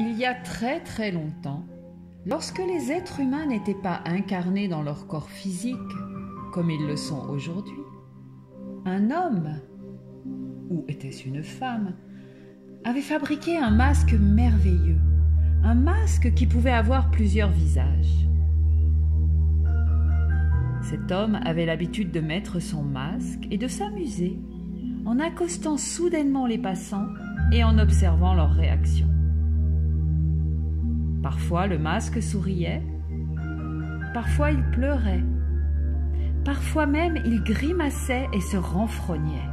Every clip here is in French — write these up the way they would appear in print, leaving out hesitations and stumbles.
Il y a très très longtemps, lorsque les êtres humains n'étaient pas incarnés dans leur corps physique, comme ils le sont aujourd'hui, un homme, ou était-ce une femme, avait fabriqué un masque merveilleux, un masque qui pouvait avoir plusieurs visages. Cet homme avait l'habitude de mettre son masque et de s'amuser en accostant soudainement les passants et en observant leurs réactions. Parfois le masque souriait, parfois il pleurait, parfois même il grimaçait et se renfrognait.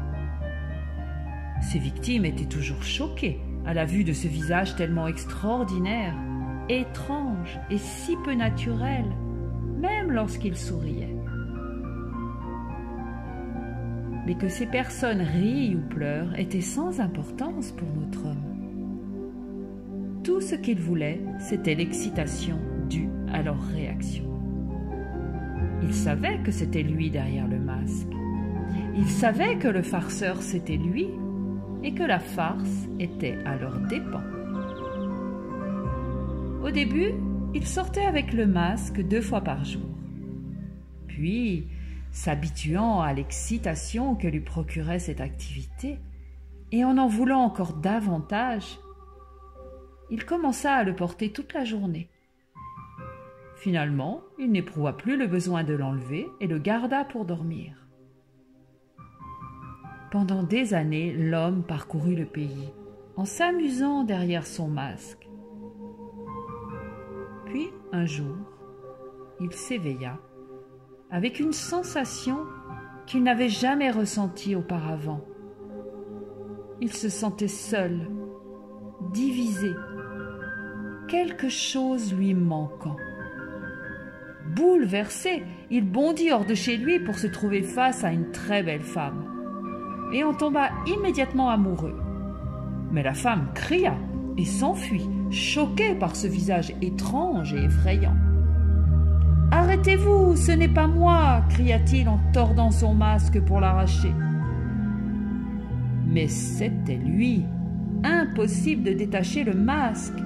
Ses victimes étaient toujours choquées à la vue de ce visage tellement extraordinaire, étrange et si peu naturel, même lorsqu'il souriait. Mais que ces personnes rient ou pleurent était sans importance pour notre homme. Tout ce qu'il voulait, c'était l'excitation due à leur réaction. Il savait que c'était lui derrière le masque. Il savait que le farceur, c'était lui, et que la farce était à leurs dépens. Au début, il sortait avec le masque 2 fois par jour. Puis, s'habituant à l'excitation que lui procurait cette activité, et en voulant encore davantage, il commença à le porter toute la journée. Finalement, il n'éprouva plus le besoin de l'enlever et le garda pour dormir. Pendant des années, l'homme parcourut le pays, en s'amusant derrière son masque. Puis, un jour, il s'éveilla avec une sensation qu'il n'avait jamais ressentie auparavant. Il se sentait seul, divisé, quelque chose lui manquant. Bouleversé, il bondit hors de chez lui pour se trouver face à une très belle femme, et en tomba immédiatement amoureux. Mais la femme cria et s'enfuit, choquée par ce visage étrange et effrayant. « Arrêtez-vous, ce n'est pas moi !» cria-t-il en tordant son masque pour l'arracher. Mais c'était lui. Impossible de détacher le masque.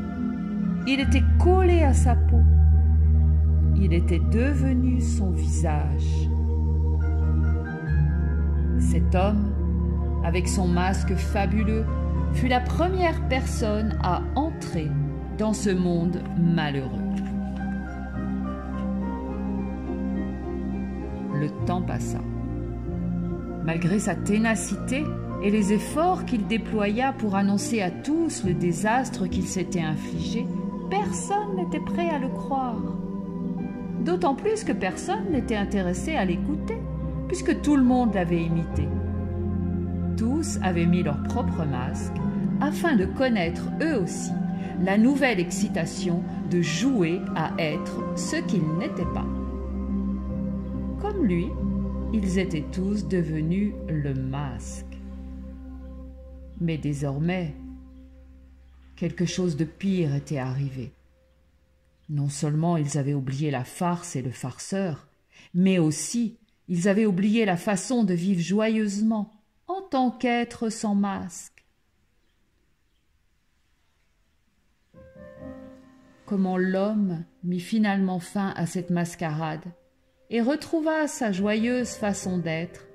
Il était collé à sa peau. Il était devenu son visage. Cet homme, avec son masque fabuleux, fut la première personne à entrer dans ce monde malheureux. Le temps passa. Malgré sa ténacité et les efforts qu'il déploya pour annoncer à tous le désastre qu'il s'était infligé, personne n'était prêt à le croire. D'autant plus que personne n'était intéressé à l'écouter, puisque tout le monde l'avait imité. Tous avaient mis leur propre masque afin de connaître eux aussi la nouvelle excitation de jouer à être ce qu'ils n'étaient pas. Comme lui, ils étaient tous devenus le masque. Mais désormais, quelque chose de pire était arrivé. Non seulement ils avaient oublié la farce et le farceur, mais aussi ils avaient oublié la façon de vivre joyeusement en tant qu'être sans masque. Comment l'homme mit finalement fin à cette mascarade et retrouva sa joyeuse façon d'être,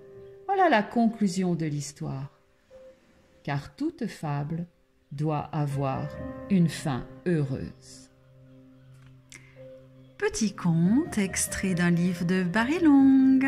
voilà la conclusion de l'histoire. Car toute fable doit avoir une fin heureuse. Petit conte extrait d'un livre de Barry Long.